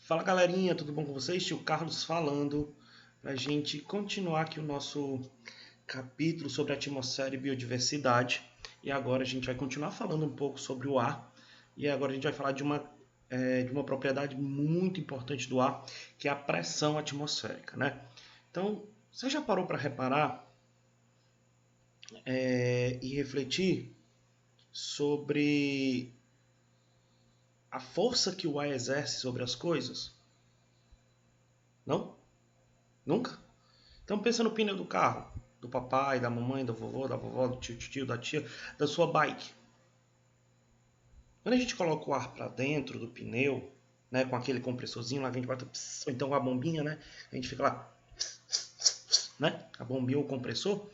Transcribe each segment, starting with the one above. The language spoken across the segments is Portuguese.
Fala galerinha, tudo bom com vocês? Tio Carlos falando para a gente continuar aqui o nosso capítulo sobre atmosfera e biodiversidade. E agora a gente vai continuar falando um pouco sobre o ar. E agora a gente vai falar de uma propriedade muito importante do ar, que é a pressão atmosférica, né? Então, você já parou para reparar e refletir sobre a força que o ar exerce sobre as coisas? Não? Nunca? Então pensa no pneu do carro, do papai, da mamãe, do vovô, da vovó, do tio, da tia, da sua bike. Quando a gente coloca o ar para dentro do pneu, né, com aquele compressorzinho lá que a gente bota, ou então com a bombinha, né, a gente fica lá, né, a bombinha ou o compressor,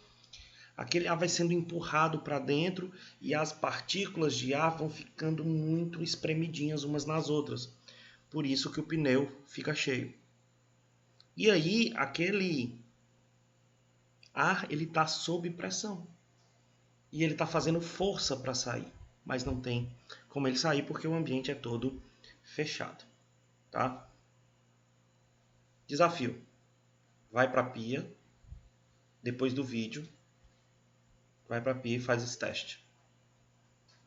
aquele ar vai sendo empurrado para dentro e as partículas de ar vão ficando muito espremidinhas umas nas outras. Por isso que o pneu fica cheio. E aí, aquele ar, ele está sob pressão. E ele está fazendo força para sair. Mas não tem como ele sair porque o ambiente é todo fechado. Tá? Desafio. Vai para a pia. Depois do vídeo. Vai para a pia e faz esse teste.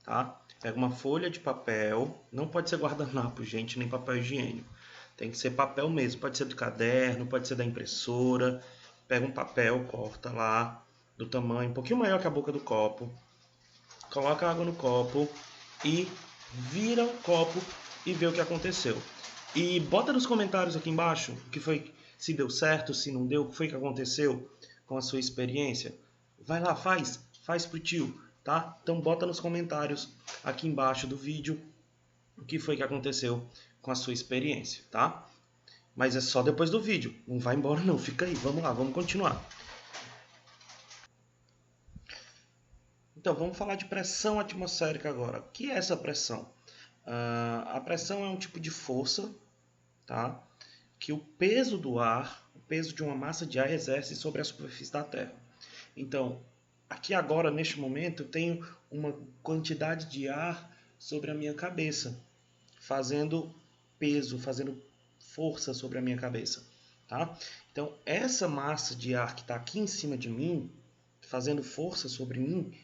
Tá? Pega uma folha de papel. Não pode ser guardanapo, gente, nem papel higiênico. Tem que ser papel mesmo. Pode ser do caderno, pode ser da impressora. Pega um papel, corta lá do tamanho um pouquinho maior que a boca do copo. Coloca água no copo e vira o copo e vê o que aconteceu. E bota nos comentários aqui embaixo o que foi, se deu certo, se não deu, o que foi que aconteceu com a sua experiência. Vai lá, faz pro tio, tá? Então bota nos comentários aqui embaixo do vídeo o que foi que aconteceu com a sua experiência, tá? Mas é só depois do vídeo, não vai embora não, fica aí, vamos lá, vamos continuar. Então, vamos falar de pressão atmosférica agora. O que é essa pressão? A pressão é um tipo de força, tá? Que o peso do ar, o peso de uma massa de ar exerce sobre a superfície da Terra. Então, aqui agora, neste momento, eu tenho uma quantidade de ar sobre a minha cabeça, fazendo peso, fazendo força sobre a minha cabeça. Tá? Então, essa massa de ar que está aqui em cima de mim, fazendo força sobre mim,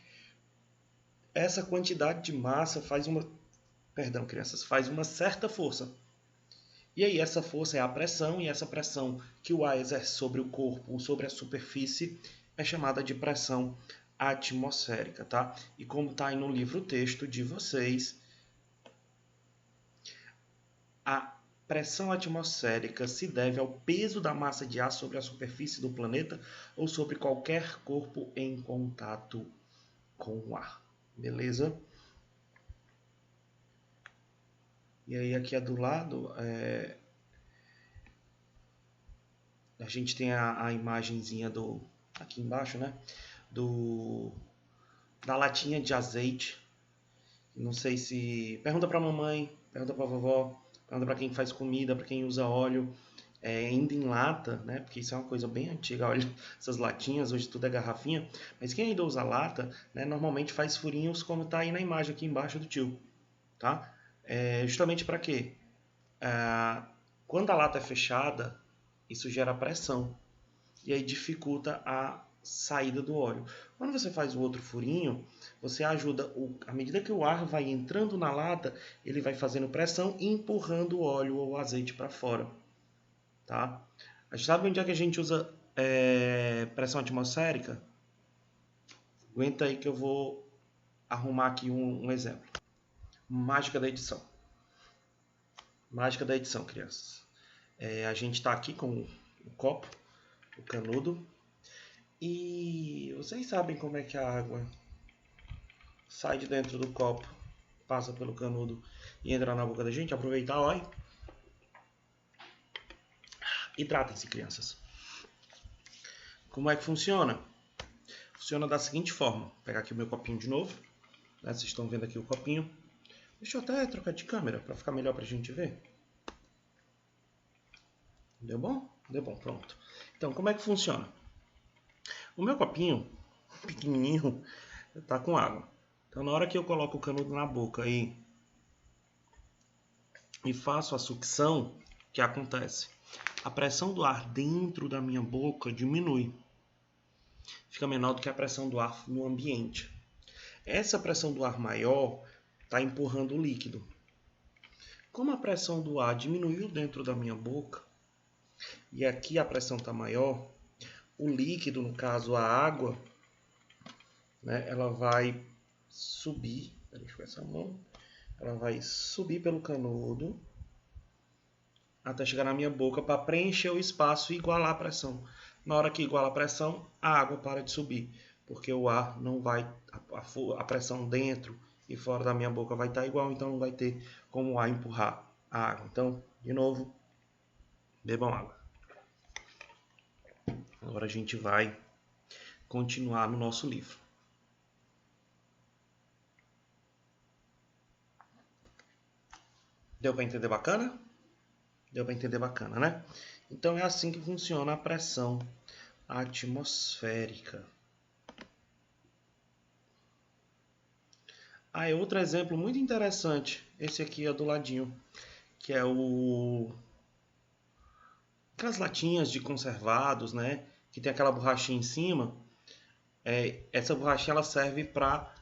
essa quantidade de massa faz uma certa força. E aí essa força é a pressão, e essa pressão que o ar exerce sobre o corpo ou sobre a superfície é chamada de pressão atmosférica, tá? E como está aí no livro texto de vocês, a pressão atmosférica se deve ao peso da massa de ar sobre a superfície do planeta ou sobre qualquer corpo em contato com o ar. Beleza? E aí aqui do lado a gente tem a imagenzinha aqui embaixo, né? Da latinha de azeite. Não sei se... Pergunta pra mamãe, pergunta pra vovó, pergunta pra quem faz comida, pra quem usa óleo. Ainda em lata, né? Porque isso é uma coisa bem antiga, olha, essas latinhas, hoje tudo é garrafinha. Mas quem ainda usa lata, né, normalmente faz furinhos como tá aí na imagem aqui embaixo do tio, tá? Justamente para quê? Quando a lata é fechada, isso gera pressão e aí dificulta a saída do óleo. Quando você faz o outro furinho, você ajuda, à medida que o ar vai entrando na lata, ele vai fazendo pressão e empurrando o óleo ou o azeite para fora. Tá? A gente sabe onde é que a gente usa pressão atmosférica? Aguenta aí que eu vou arrumar aqui um exemplo. Mágica da edição. Mágica da edição, crianças. A gente está aqui com o copo, o canudo, e vocês sabem como é que a água sai de dentro do copo, passa pelo canudo e entra na boca da gente. Aproveitar, olha. Hidratem-se, crianças. Como é que funciona? Funciona da seguinte forma. Vou pegar aqui o meu copinho de novo. Né? Vocês estão vendo aqui o copinho. Deixa eu até trocar de câmera para ficar melhor para a gente ver. Deu bom? Deu bom, pronto. Então, como é que funciona? O meu copinho, pequenininho, tá com água. Então, na hora que eu coloco o canudo na boca e faço a sucção, o que acontece? A pressão do ar dentro da minha boca diminui. Fica menor do que a pressão do ar no ambiente. Essa pressão do ar maior está empurrando o líquido. Como a pressão do ar diminuiu dentro da minha boca, e aqui a pressão está maior, o líquido, no caso a água, né, ela vai subir, deixa eu ver essa mão, ela vai subir pelo canudo até chegar na minha boca para preencher o espaço e igualar a pressão. Na hora que iguala a pressão, a água para de subir, porque o ar não vai, a pressão dentro e fora da minha boca vai estar igual, então não vai ter como o ar empurrar a água. Então, de novo, bebam água. Agora a gente vai continuar no nosso livro. Deu para entender bacana? Deu para entender bacana, né? Então é assim que funciona a pressão atmosférica. É outro exemplo muito interessante, esse aqui é do ladinho, que é aquelas latinhas de conservados, né? Que tem aquela borrachinha em cima. Essa borrachinha ela serve para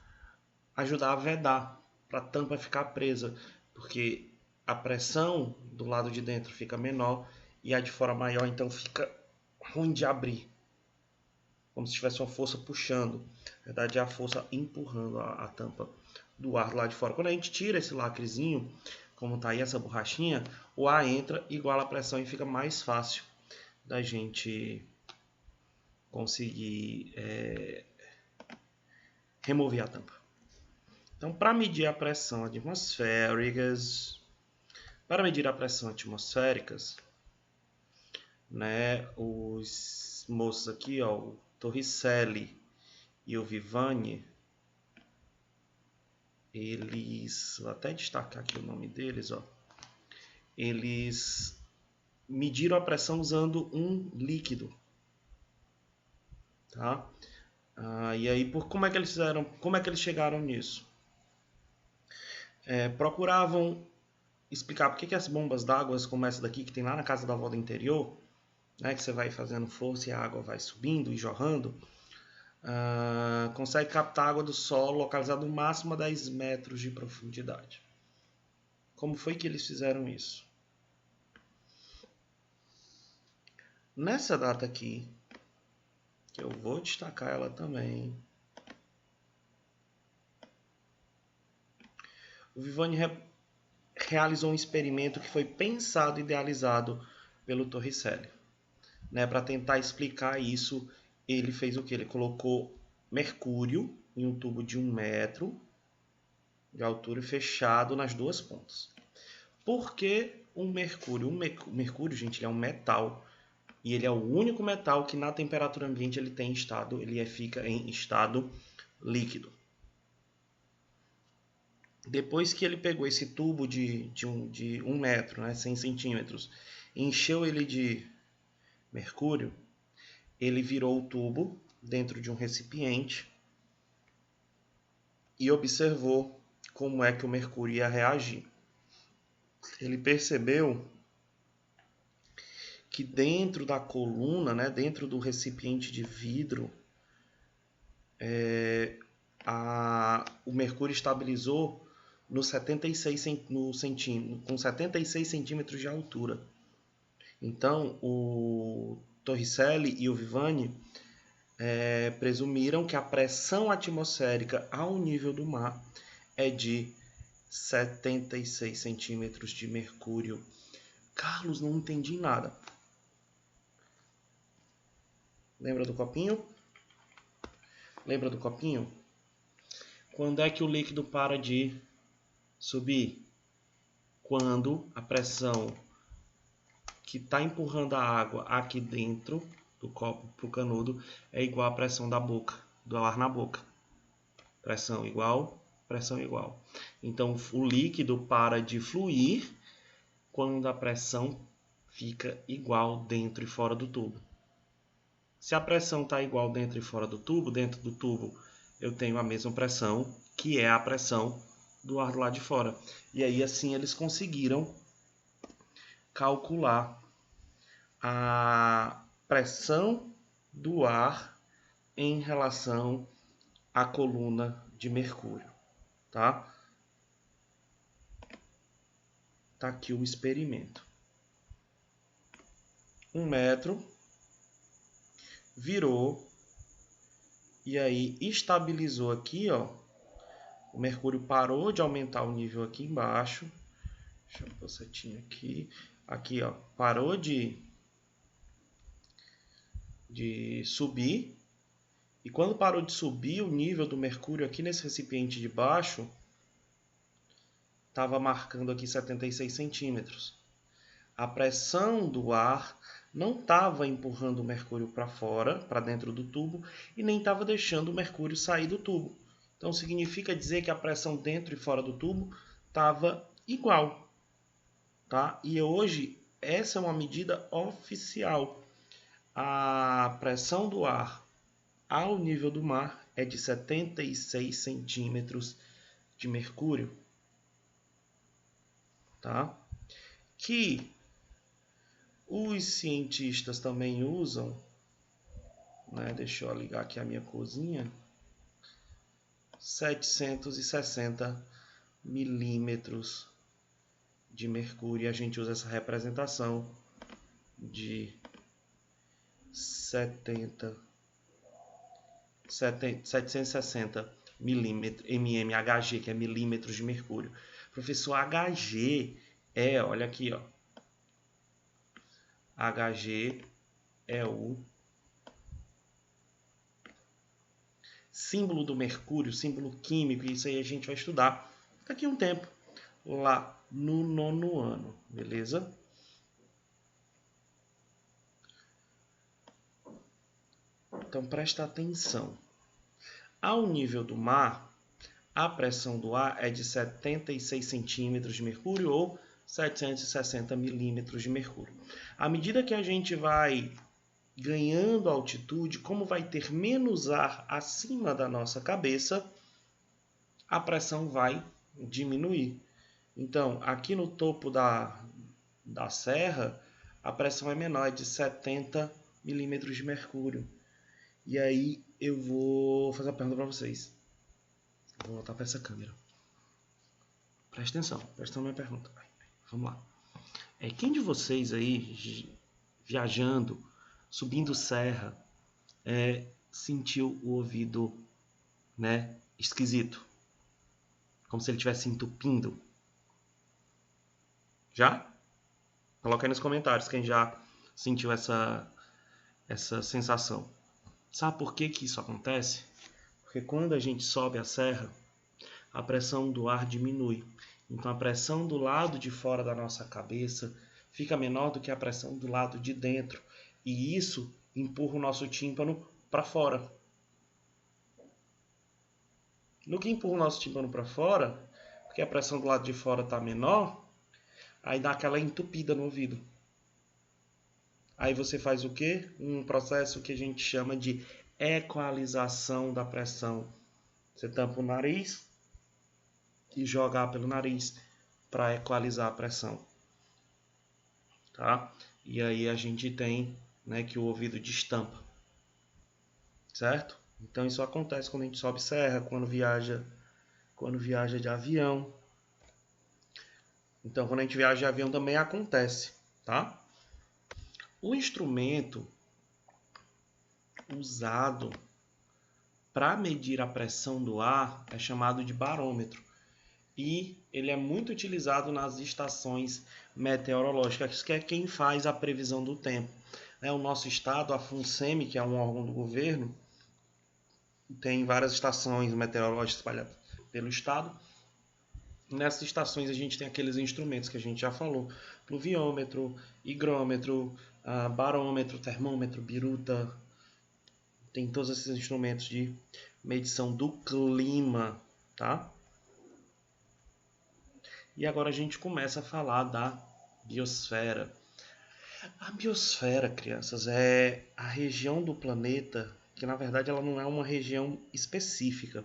ajudar a vedar, para a tampa ficar presa, porque a pressão do lado de dentro fica menor e a de fora maior, então fica ruim de abrir, como se tivesse uma força puxando. Na verdade é a força empurrando a tampa do ar do lado de fora. Quando a gente tira esse lacrezinho, como está aí essa borrachinha, o ar entra, iguala a pressão e fica mais fácil da gente conseguir remover a tampa. Então, para medir a pressão atmosféricas, né, os moços aqui, ó, o Torricelli e o Vivani, eles, vou até destacar aqui o nome deles, ó, eles mediram a pressão usando um líquido, tá? E aí, como é que eles fizeram? Como é que eles chegaram nisso? Procuravam explicar por que as bombas d'água como essa daqui que tem lá na casa da avó do interior, né, que você vai fazendo força e a água vai subindo e jorrando, consegue captar água do solo localizada no máximo a 10 metros de profundidade. Como foi que eles fizeram isso? Nessa data aqui, que eu vou destacar ela também, o Vivani realizou um experimento que foi pensado e idealizado pelo Torricelli. Né, para tentar explicar isso, ele fez o que? Ele colocou mercúrio em um tubo de 1 metro de altura e fechado nas duas pontas. Por que o mercúrio? O mercúrio, gente, ele é um metal. E ele é o único metal que na temperatura ambiente ele tem estado, fica em estado líquido. Depois que ele pegou esse tubo de 1 metro, né, 100 centímetros, encheu ele de mercúrio, ele virou o tubo dentro de um recipiente e observou como é que o mercúrio ia reagir. Ele percebeu que dentro da coluna, né, dentro do recipiente de vidro, o mercúrio estabilizou com 76 centímetros de altura. Então, o Torricelli e o Vivani presumiram que a pressão atmosférica ao nível do mar é de 76 centímetros de mercúrio. Carlos, não entendi nada. Lembra do copinho? Lembra do copinho? Quando é que o líquido para de subir? Quando a pressão que está empurrando a água aqui dentro do copo para o canudo é igual à pressão da boca, do ar na boca. Pressão igual, pressão igual. Então o líquido para de fluir quando a pressão fica igual dentro e fora do tubo. Se a pressão está igual dentro e fora do tubo, dentro do tubo eu tenho a mesma pressão, que é a pressão do ar do lado de fora. E aí assim eles conseguiram calcular a pressão do ar em relação à coluna de mercúrio, tá? Tá aqui o experimento. 1 metro, virou, e aí estabilizou aqui, ó. O mercúrio parou de aumentar o nível aqui embaixo. Deixa eu pôr setinha aqui. Aqui, ó, parou de subir. E quando parou de subir, o nível do mercúrio aqui nesse recipiente de baixo estava marcando aqui 76 centímetros. A pressão do ar não estava empurrando o mercúrio para fora, para dentro do tubo, e nem estava deixando o mercúrio sair do tubo. Então significa dizer que a pressão dentro e fora do tubo estava igual, tá? E hoje essa é uma medida oficial. A pressão do ar ao nível do mar é de 76 centímetros de mercúrio, tá? Que os cientistas também usam, né? Deixa eu ligar aqui a minha cozinha. 760 milímetros de mercúrio. A gente usa essa representação de 760 milímetros, mmHg, que é milímetros de mercúrio. Professor, Hg é, olha aqui, ó. Hg é o símbolo do mercúrio, símbolo químico, isso aí a gente vai estudar daqui a um tempo, lá no 9º ano, beleza? Então presta atenção. Ao nível do mar, a pressão do ar é de 76 centímetros de mercúrio ou 760 milímetros de mercúrio. À medida que a gente vai ganhando altitude, como vai ter menos ar acima da nossa cabeça, a pressão vai diminuir. Então, aqui no topo da serra, a pressão é menor, é de 70 milímetros de mercúrio. E aí eu vou fazer uma pergunta para vocês. Vou voltar para essa câmera. Presta atenção na minha pergunta. Vamos lá. Quem de vocês aí, viajando, subindo serra, sentiu o ouvido, né, esquisito? Como se ele estivesse entupindo? Já? Coloca aí nos comentários quem já sentiu essa sensação. Sabe por que isso acontece? Porque quando a gente sobe a serra, a pressão do ar diminui. Então a pressão do lado de fora da nossa cabeça fica menor do que a pressão do lado de dentro. E isso empurra o nosso tímpano para fora. No que empurra o nosso tímpano para fora, porque a pressão do lado de fora está menor, aí dá aquela entupida no ouvido. Aí você faz o quê? Um processo que a gente chama de equalização da pressão. Você tampa o nariz e joga ar pelo nariz para equalizar a pressão. Tá? E aí a gente tem, né, que o ouvido destampa. Certo? Então isso acontece quando a gente sobe serra, quando viaja de avião. Então quando a gente viaja de avião também acontece, tá? O instrumento usado para medir a pressão do ar é chamado de barômetro. E ele é muito utilizado nas estações meteorológicas, que é quem faz a previsão do tempo. O nosso estado, a FUNSEMI, que é um órgão do governo, tem várias estações meteorológicas espalhadas pelo estado. Nessas estações a gente tem aqueles instrumentos que a gente já falou: pluviômetro, higrômetro, barômetro, termômetro, biruta. Tem todos esses instrumentos de medição do clima, tá? E agora a gente começa a falar da biosfera. A biosfera, crianças, é a região do planeta que, na verdade, ela não é uma região específica.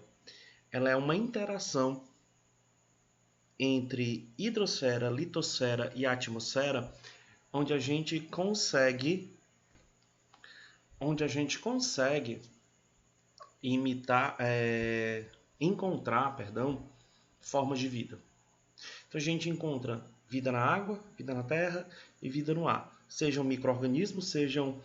Ela é uma interação entre hidrosfera, litosfera e atmosfera onde a gente consegue imitar, encontrar, formas de vida. Então a gente encontra vida na água, vida na terra e vida no ar. Sejam micro-organismos, sejam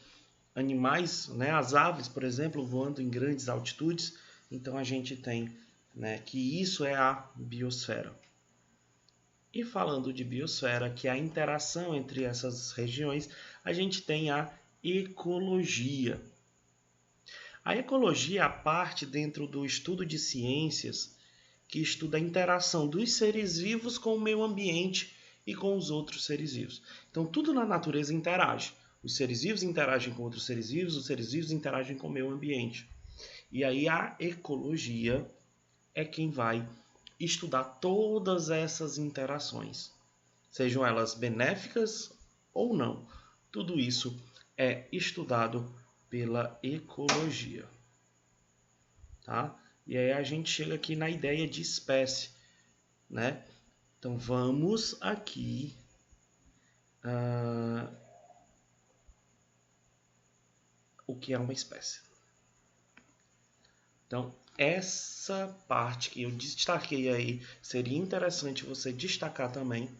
animais, né? As aves, por exemplo, voando em grandes altitudes. Então a gente tem, né, que isso é a biosfera. E falando de biosfera, que é a interação entre essas regiões, a gente tem a ecologia. A ecologia é a parte dentro do estudo de ciências que estuda a interação dos seres vivos com o meio ambiente e com os outros seres vivos. Então, tudo na natureza interage. Os seres vivos interagem com outros seres vivos, os seres vivos interagem com o meio ambiente. E aí a ecologia é quem vai estudar todas essas interações, sejam elas benéficas ou não. Tudo isso é estudado pela ecologia. Tá? E aí a gente chega aqui na ideia de espécie, né? Então vamos aqui o que é uma espécie. Então essa parte que eu destaquei aí seria interessante você destacar também,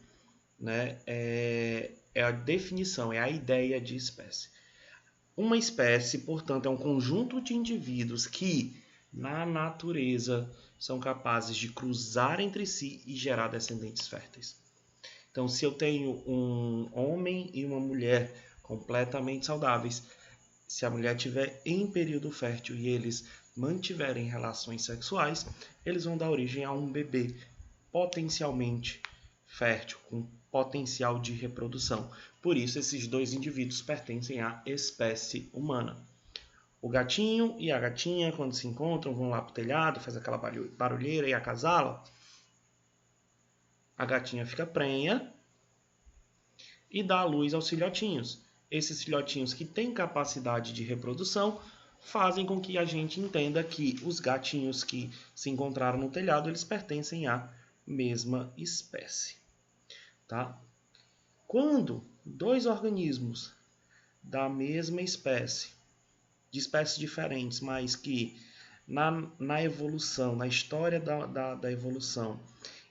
né? É a definição, é a ideia de espécie. Uma espécie, portanto, é um conjunto de indivíduos que na natureza são capazes de cruzar entre si e gerar descendentes férteis. Então, se eu tenho um homem e uma mulher completamente saudáveis, se a mulher estiver em período fértil e eles mantiverem relações sexuais, eles vão dar origem a um bebê potencialmente fértil, com potencial de reprodução. Por isso, esses dois indivíduos pertencem à espécie humana. O gatinho e a gatinha, quando se encontram, vão lá para o telhado, faz aquela barulheira e acasala. A gatinha fica prenha e dá à luz aos filhotinhos. Esses filhotinhos que têm capacidade de reprodução fazem com que a gente entenda que os gatinhos que se encontraram no telhado, eles pertencem à mesma espécie. Tá? Quando dois organismos da mesma espécie, de espécies diferentes, mas que na evolução, na história da evolução,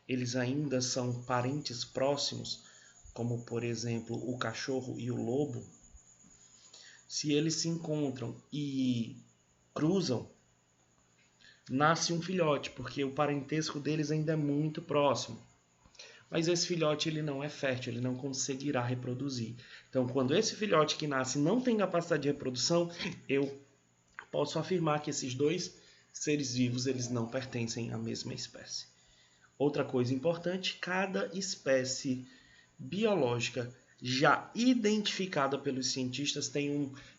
eles ainda são parentes próximos, como por exemplo o cachorro e o lobo, se eles se encontram e cruzam, nasce um filhote, porque o parentesco deles ainda é muito próximo. Mas esse filhote ele não é fértil, ele não conseguirá reproduzir. Então, quando esse filhote que nasce não tem capacidade de reprodução, eu posso afirmar que esses dois seres vivos eles não pertencem à mesma espécie. Outra coisa importante, cada espécie biológica já identificada pelos cientistas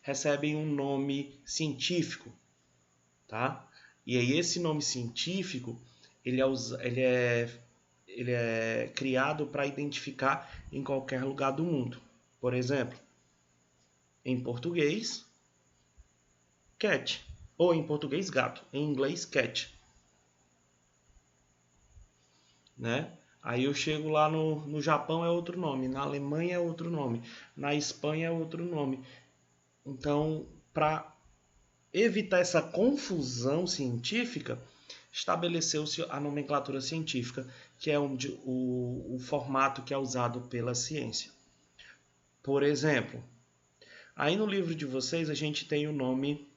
recebem um nome científico, tá? E aí esse nome científico ele é criado para identificar em qualquer lugar do mundo. Por exemplo, em português, cat, ou em português, gato, em inglês, cat. Né? Aí eu chego lá no Japão é outro nome, na Alemanha é outro nome, na Espanha é outro nome. Então, para evitar essa confusão científica, estabeleceu-se a nomenclatura científica, que é o formato que é usado pela ciência. Por exemplo, aí no livro de vocês a gente tem o nome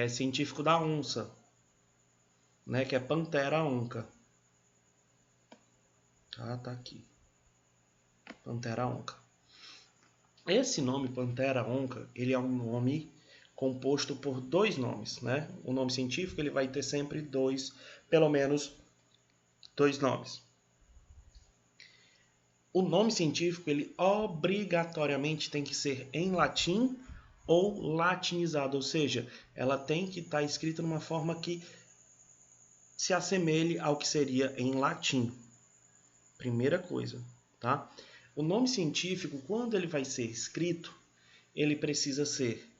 científico da onça, né, que é Panthera onca. Tá aqui. Panthera onca. Esse nome Panthera onca, ele é um nome composto por dois nomes, né? O nome científico ele vai ter sempre pelo menos dois nomes. O nome científico ele obrigatoriamente tem que ser em latim ou latinizado, ou seja, ela tem que estar escrita numa forma que se assemelhe ao que seria em latim. Primeira coisa, tá? O nome científico, quando ele vai ser escrito, ele precisa ser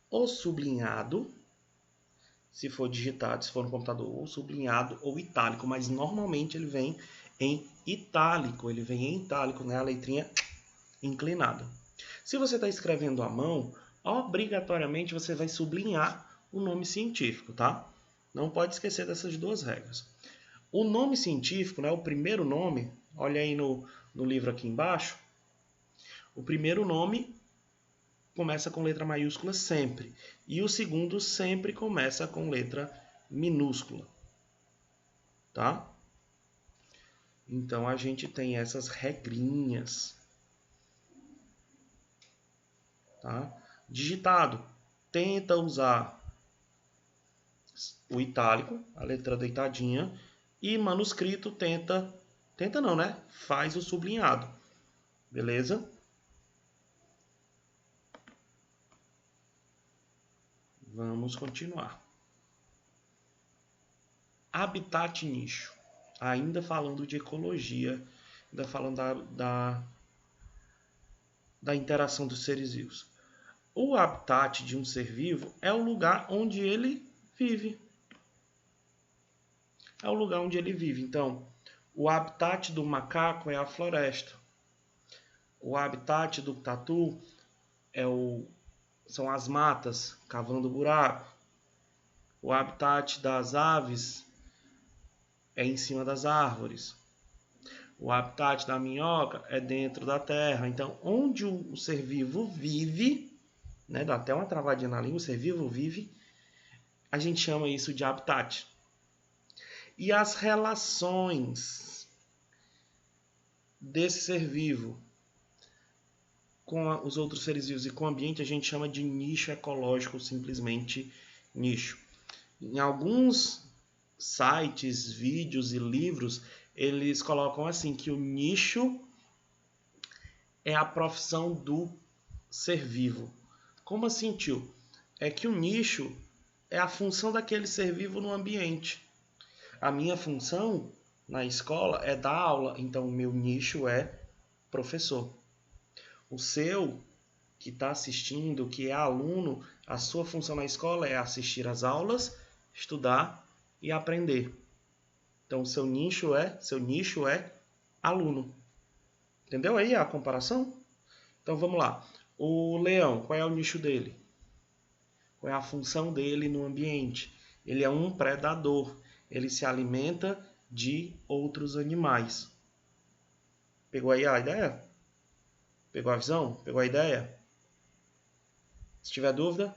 ou sublinhado, se for digitado, se for no computador, ou sublinhado ou itálico, mas normalmente ele vem em itálico, né? A letrinha inclinada. Se você está escrevendo à mão, obrigatoriamente você vai sublinhar o nome científico, tá? Não pode esquecer dessas duas regras. O nome científico, né, o primeiro nome, olha aí no livro aqui embaixo, o primeiro nome começa com letra maiúscula sempre. E o segundo sempre começa com letra minúscula. Tá? Então a gente tem essas regrinhas. Tá? Digitado. Tenta usar o itálico, a letra deitadinha. E manuscrito tenta não, né? Faz o sublinhado. Beleza? Vamos continuar. Habitat nicho. Ainda falando de ecologia, ainda falando da interação dos seres vivos. O habitat de um ser vivo é o lugar onde ele vive. É o lugar onde ele vive. Então, o habitat do macaco é a floresta. O habitat do tatu são as matas, cavando buraco. O habitat das aves é em cima das árvores. O habitat da minhoca é dentro da terra. Então, onde o ser vivo vive, né, dá até uma travadinha na língua, o ser vivo vive, a gente chama isso de habitat. E as relações desse ser vivo com os outros seres vivos e com o ambiente a gente chama de nicho ecológico, simplesmente nicho. Em alguns sites, vídeos e livros, eles colocam assim que o nicho é a profissão do ser vivo. Como assim, tio? É que o nicho é a função daquele ser vivo no ambiente. A minha função na escola é dar aula, então o meu nicho é professor. O seu, que está assistindo, que é aluno, a sua função na escola é assistir às aulas, estudar e aprender. Então, seu nicho é aluno. Entendeu aí a comparação? Então, vamos lá. O leão, qual é o nicho dele? Qual é a função dele no ambiente? Ele é um predador. Ele se alimenta de outros animais. Pegou aí a ideia? Pegou a visão? Pegou a ideia? Se tiver dúvida,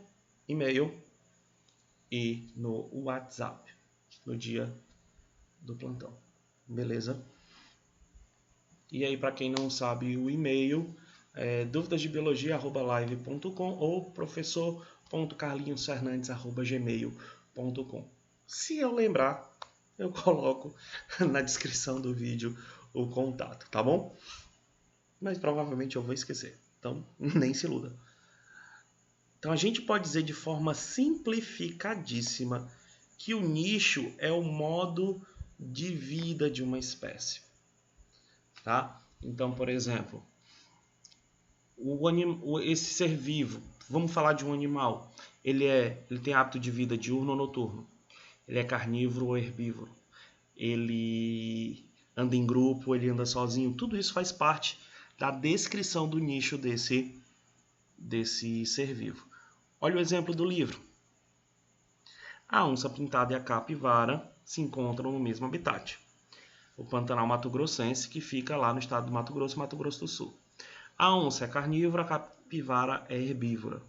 e-mail e no WhatsApp, no dia do plantão. Beleza? E aí, para quem não sabe, o e-mail é dúvidasdebiologia@live.com ou professor.carlinhosfernandes@gmail.com. Se eu lembrar, eu coloco na descrição do vídeo o contato, tá bom? Mas provavelmente eu vou esquecer, então nem se iluda. Então a gente pode dizer de forma simplificadíssima que o nicho é o modo de vida de uma espécie. Tá? Então, por exemplo, esse ser vivo, vamos falar de um animal, ele tem hábito de vida diurno ou noturno, ele é carnívoro ou herbívoro, ele anda em grupo, ele anda sozinho, tudo isso faz parte da descrição do nicho desse ser vivo. Olha o exemplo do livro. A onça pintada e a capivara se encontram no mesmo habitat. O Pantanal Mato Grossense, que fica lá no estado do Mato Grosso, Mato Grosso do Sul. A onça é carnívora, a capivara é herbívora.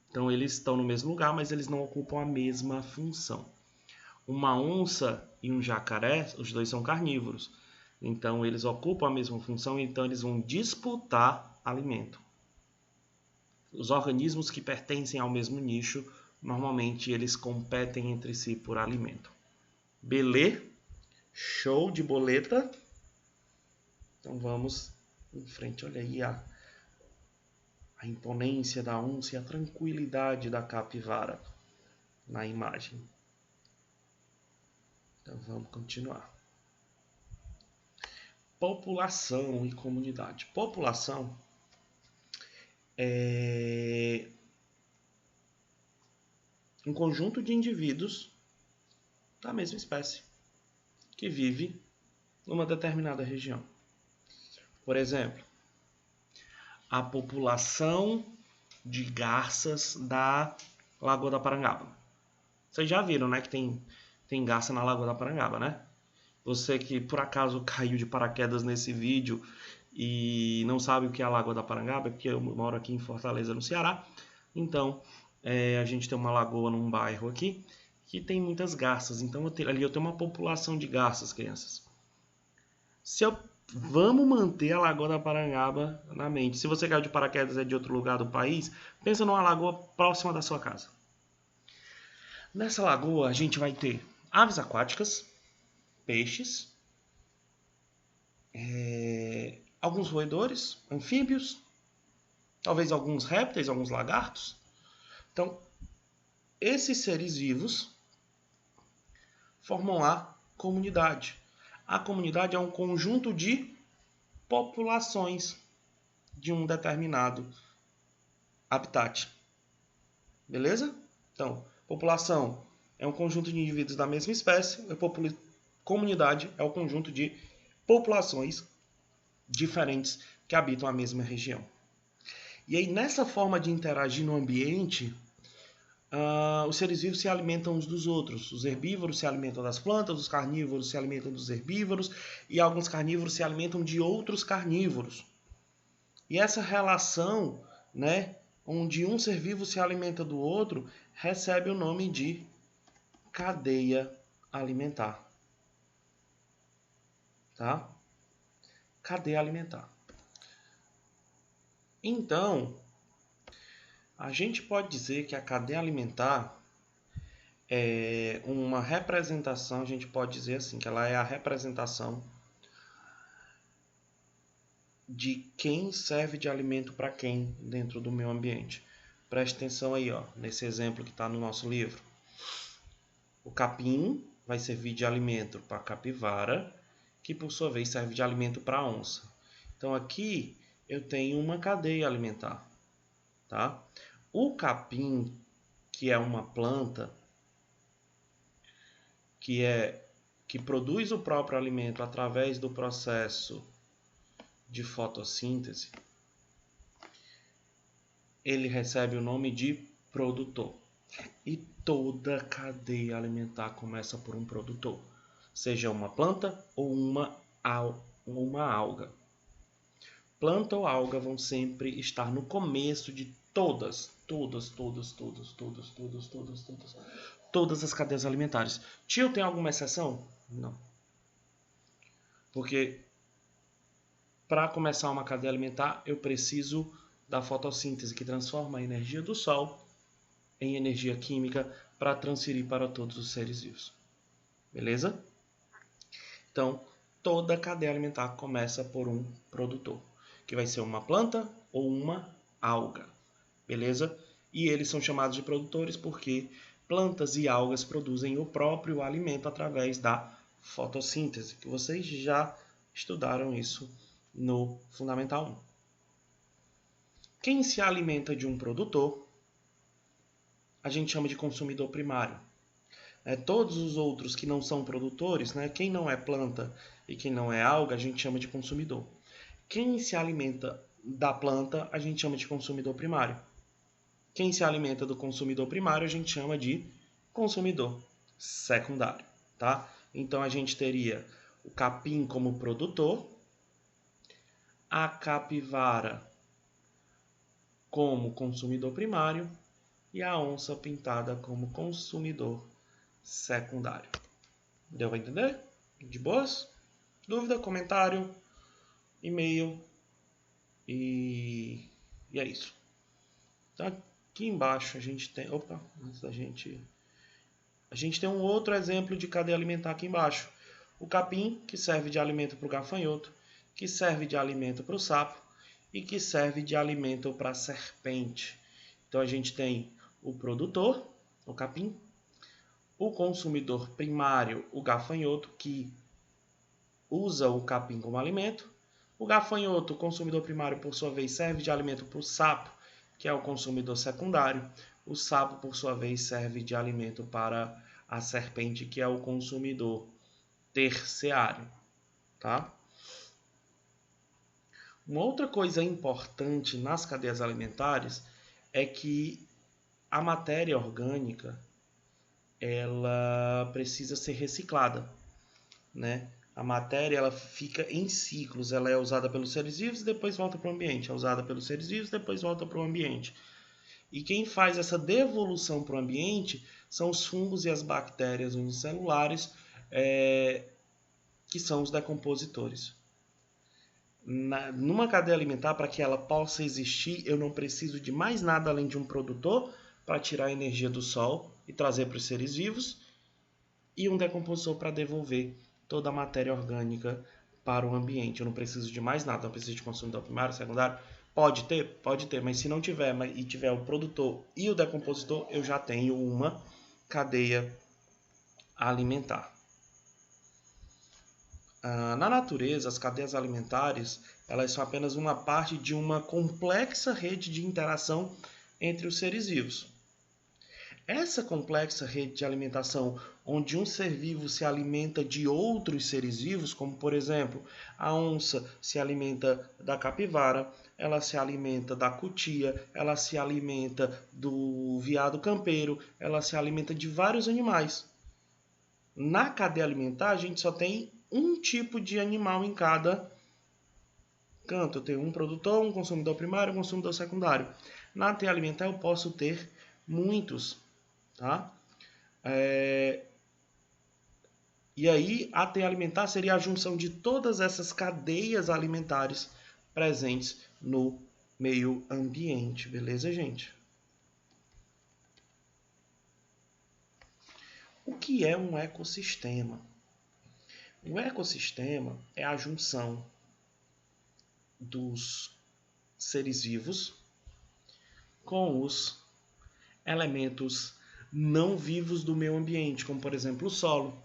Então eles estão no mesmo lugar, mas eles não ocupam a mesma função. Uma onça e um jacaré, os dois são carnívoros. Então eles ocupam a mesma função, então eles vão disputar alimento. Os organismos que pertencem ao mesmo nicho, normalmente eles competem entre si por alimento. Beleza? Show de boleta? Então vamos em frente. Olha aí a imponência da onça e a tranquilidade da capivara na imagem. Então vamos continuar. População e comunidade. População é um conjunto de indivíduos da mesma espécie que vive numa determinada região. Por exemplo, a população de garças da Lagoa da Parangaba. Vocês já viram, né, que tem garça na Lagoa da Parangaba, né? Você que por acaso caiu de paraquedas nesse vídeo e não sabe o que é a Lagoa da Parangaba, é porque eu moro aqui em Fortaleza, no Ceará. Então, a gente tem uma lagoa num bairro aqui que tem muitas garças. Então, ali eu tenho uma população de garças, crianças. Vamos manter a Lagoa da Parangaba na mente. Se você caiu de paraquedas é de outro lugar do país, pensa numa lagoa próxima da sua casa. Nessa lagoa a gente vai ter aves aquáticas, peixes, alguns roedores, anfíbios, talvez alguns répteis, alguns lagartos. Então, esses seres vivos formam a comunidade. A comunidade é um conjunto de populações de um determinado habitat. Beleza? Então, população é um conjunto de indivíduos da mesma espécie, comunidade é o conjunto de populações diferentes que habitam a mesma região. E aí, nessa forma de interagir no ambiente, os seres vivos se alimentam uns dos outros. Os herbívoros se alimentam das plantas, os carnívoros se alimentam dos herbívoros e alguns carnívoros se alimentam de outros carnívoros. E essa relação, né, onde um ser vivo se alimenta do outro, recebe o nome de cadeia alimentar. Tá? Cadeia alimentar. Então, a gente pode dizer que a cadeia alimentar é uma representação, a gente pode dizer assim, que ela é a representação de quem serve de alimento para quem dentro do meio ambiente. Preste atenção aí, ó, nesse exemplo que está no nosso livro. O capim vai servir de alimento para a capivara, que por sua vez serve de alimento para a onça. Então aqui eu tenho uma cadeia alimentar. Tá? O capim, que é uma planta que produz o próprio alimento através do processo de fotossíntese, ele recebe o nome de produtor. E toda cadeia alimentar começa por um produtor, seja uma planta ou uma alga. Planta ou alga vão sempre estar no começo de todas as cadeias alimentares. Tio, tem alguma exceção? Não. Porque para começar uma cadeia alimentar, eu preciso da fotossíntese, que transforma a energia do sol em energia química para transferir para todos os seres vivos. Beleza? Então, toda cadeia alimentar começa por um produtor, que vai ser uma planta ou uma alga. Beleza? E eles são chamados de produtores porque plantas e algas produzem o próprio alimento através da fotossíntese, que vocês já estudaram isso no Fundamental 1. Quem se alimenta de um produtor, a gente chama de consumidor primário. Todos os outros que não são produtores, né, quem não é planta e quem não é alga, a gente chama de consumidor. Quem se alimenta da planta, a gente chama de consumidor primário. Quem se alimenta do consumidor primário, a gente chama de consumidor secundário. Tá? Então, a gente teria o capim como produtor, a capivara como consumidor primário e a onça pintada como consumidor secundário. Deu para entender? De boas? Dúvida, comentário, e-mail e é isso. Então, aqui embaixo a gente tem... Opa, antes da gente... A gente tem um outro exemplo de cadeia alimentar aqui embaixo. O capim, que serve de alimento para o gafanhoto, que serve de alimento para o sapo e que serve de alimento para a serpente. Então a gente tem o produtor, o capim, o consumidor primário, o gafanhoto, que usa o capim como alimento. O gafanhoto, o consumidor primário, por sua vez, serve de alimento para o sapo, que é o consumidor secundário. O sapo, por sua vez, serve de alimento para a serpente, que é o consumidor terciário. Tá? Uma outra coisa importante nas cadeias alimentares é que a matéria orgânica ela precisa ser reciclada, né? A matéria ela fica em ciclos, ela é usada pelos seres vivos e depois volta para o ambiente, é usada pelos seres vivos e depois volta para o ambiente. E quem faz essa devolução para o ambiente são os fungos e as bactérias unicelulares, que são os decompositores. Numa cadeia alimentar, para que ela possa existir, eu não preciso de mais nada além de um produtor para tirar a energia do sol e trazer para os seres vivos, e um decompositor para devolver toda a matéria orgânica para o ambiente. Eu não preciso de mais nada, não preciso de consumidor primário, secundário. Pode ter, mas se não tiver e tiver o produtor e o decompositor, eu já tenho uma cadeia alimentar. Na natureza, as cadeias alimentares elas são apenas uma parte de uma complexa rede de interação entre os seres vivos. Essa complexa rede de alimentação, onde um ser vivo se alimenta de outros seres vivos, como por exemplo, a onça se alimenta da capivara, ela se alimenta da cutia, ela se alimenta do veado campeiro, ela se alimenta de vários animais. Na cadeia alimentar, a gente só tem um tipo de animal em cada canto. Eu tenho um produtor, um consumidor primário, um consumidor secundário. Na cadeia alimentar, eu posso ter muitos. Tá? E aí, a cadeia alimentar seria a junção de todas essas cadeias alimentares presentes no meio ambiente. Beleza, gente? O que é um ecossistema? O ecossistema é a junção dos seres vivos com os elementos não vivos do meio ambiente, como por exemplo o solo,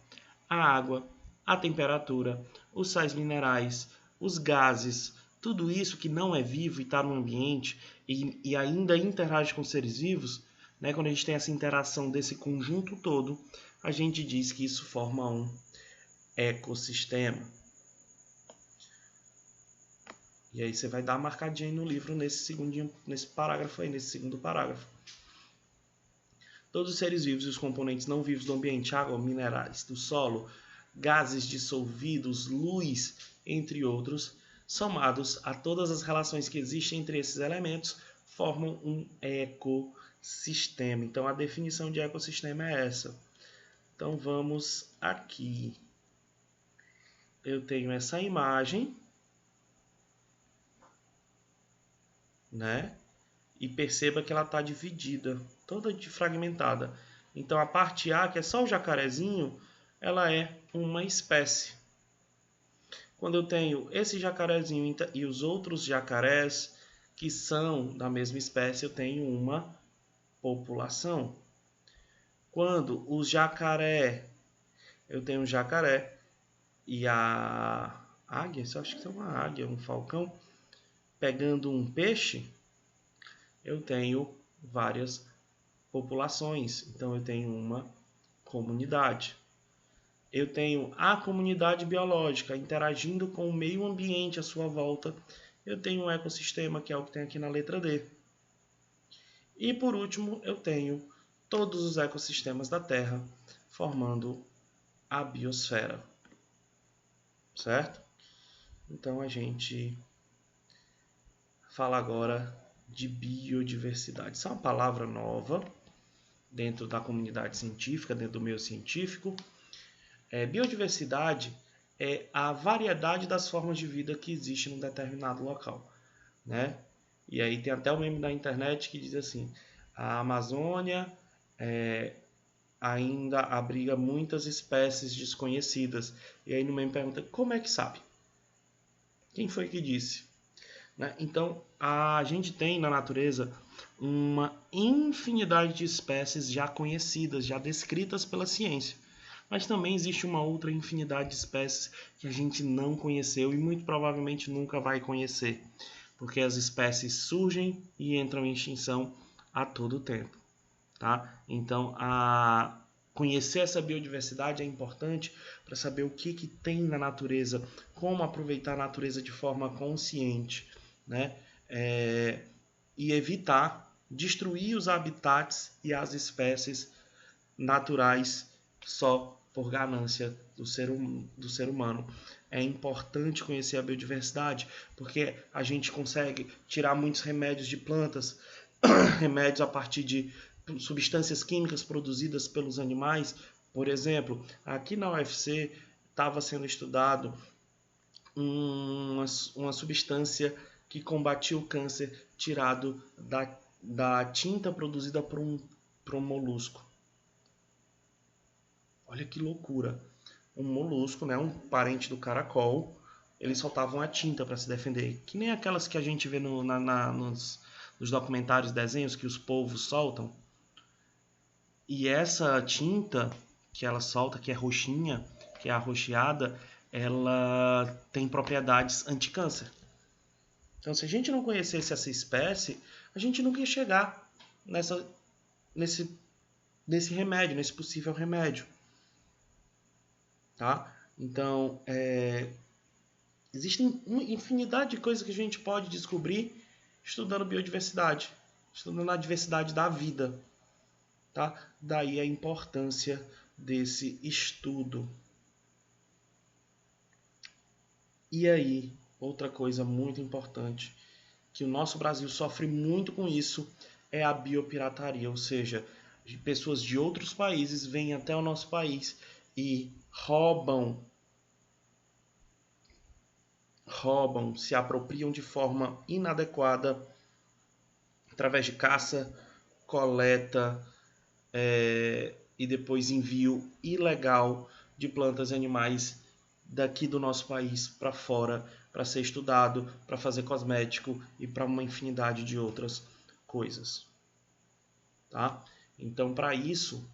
a água, a temperatura, os sais minerais, os gases, tudo isso que não é vivo e está no ambiente e ainda interage com seres vivos, né? Quando a gente tem essa interação desse conjunto todo, a gente diz que isso forma um ecossistema. E aí você vai dar uma marcadinha aí no livro nesse parágrafo aí, nesse segundo parágrafo. Todos os seres vivos e os componentes não vivos do ambiente, água, minerais, do solo, gases dissolvidos, luz, entre outros, somados a todas as relações que existem entre esses elementos, formam um ecossistema. Então a definição de ecossistema é essa. Então vamos aqui. Eu tenho essa imagem, né? E perceba que ela está dividida, toda fragmentada. Então a parte A, que é só o jacarezinho, ela é uma espécie. Quando eu tenho esse jacarezinho e os outros jacarés que são da mesma espécie, eu tenho uma população. Quando os jacaré, eu tenho um jacaré e a águia, eu acho que é uma águia, um falcão, pegando um peixe, eu tenho várias populações. Então eu tenho uma comunidade. Eu tenho a comunidade biológica interagindo com o meio ambiente à sua volta. Eu tenho um ecossistema, que é o que tem aqui na letra D. E por último, eu tenho todos os ecossistemas da Terra formando a biosfera. Certo? Então a gente fala agora de biodiversidade. Isso é uma palavra nova dentro da comunidade científica, dentro do meio científico. Biodiversidade é a variedade das formas de vida que existe num determinado local, né? E aí tem até um meme da internet que diz assim: a Amazônia ainda abriga muitas espécies desconhecidas. E aí no meme pergunta: como é que sabe? Quem foi que disse? Né? Então a gente tem na natureza uma infinidade de espécies já conhecidas, já descritas pela ciência. Mas também existe uma outra infinidade de espécies que a gente não conheceu e muito provavelmente nunca vai conhecer, porque as espécies surgem e entram em extinção a todo tempo. Tá? Então, Conhecer essa biodiversidade é importante para saber o que tem na natureza, como aproveitar a natureza de forma consciente, né? E evitar destruir os habitats e as espécies naturais só por ganância do ser humano. É importante conhecer a biodiversidade, porque a gente consegue tirar muitos remédios de plantas, remédios a partir de substâncias químicas produzidas pelos animais. Por exemplo, aqui na UFC estava sendo estudado uma substância que combatia o câncer tirado da tinta produzida por um molusco. Olha que loucura. Um molusco, né, um parente do caracol, eles soltavam a tinta para se defender. Que nem aquelas que a gente vê nos documentários, desenhos que os povos soltam. E essa tinta que ela solta, que é roxinha, que é arroxeada, ela tem propriedades anti-câncer. Então, se a gente não conhecesse essa espécie, a gente nunca ia chegar nesse remédio, nesse possível remédio. Tá? Então, existem uma infinidade de coisas que a gente pode descobrir estudando biodiversidade, estudando a diversidade da vida. Tá? Daí a importância desse estudo. E aí, outra coisa muito importante, que o nosso Brasil sofre muito com isso, é a biopirataria, ou seja, pessoas de outros países vêm até o nosso país e roubam, se apropriam de forma inadequada através de caça, coleta e depois envio ilegal de plantas e animais daqui do nosso país para fora, para ser estudado, para fazer cosmético e para uma infinidade de outras coisas. Tá? Então, para isso,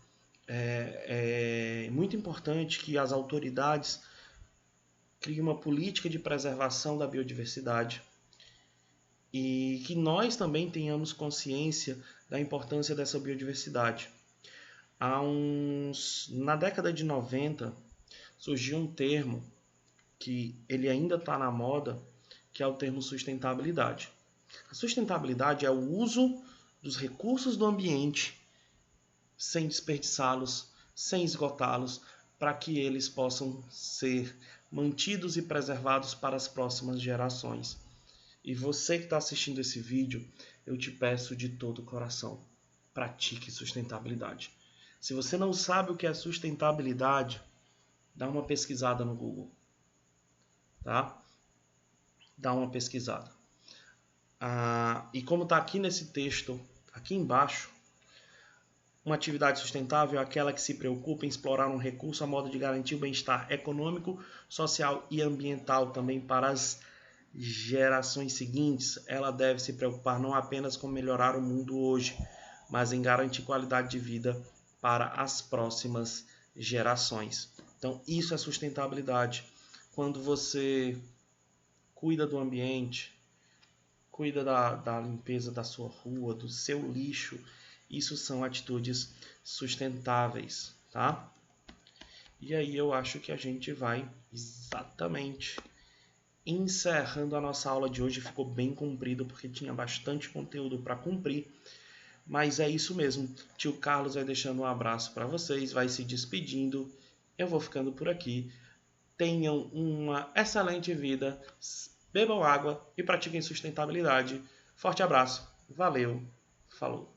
é muito importante que as autoridades criem uma política de preservação da biodiversidade e que nós também tenhamos consciência da importância dessa biodiversidade. Na década de 90, surgiu um termo que ele ainda está na moda, que é o termo sustentabilidade. A sustentabilidade é o uso dos recursos do ambiente sem desperdiçá-los, sem esgotá-los, para que eles possam ser mantidos e preservados para as próximas gerações. E você que está assistindo esse vídeo, eu te peço de todo o coração, pratique sustentabilidade. Se você não sabe o que é sustentabilidade, dá uma pesquisada no Google. Tá? Dá uma pesquisada. E como está aqui nesse texto, aqui embaixo, uma atividade sustentável é aquela que se preocupa em explorar um recurso a modo de garantir o bem-estar econômico, social e ambiental também para as gerações seguintes. Ela deve se preocupar não apenas com melhorar o mundo hoje, mas em garantir qualidade de vida para as próximas gerações. Então, isso é sustentabilidade. Quando você cuida do ambiente, cuida da limpeza da sua rua, do seu lixo, isso são atitudes sustentáveis, tá? E aí eu acho que a gente vai exatamente encerrando a nossa aula de hoje. Ficou bem comprido porque tinha bastante conteúdo para cumprir. Mas é isso mesmo. Tio Carlos vai deixando um abraço para vocês, vai se despedindo. Eu vou ficando por aqui. Tenham uma excelente vida, bebam água e pratiquem sustentabilidade. Forte abraço, valeu, falou!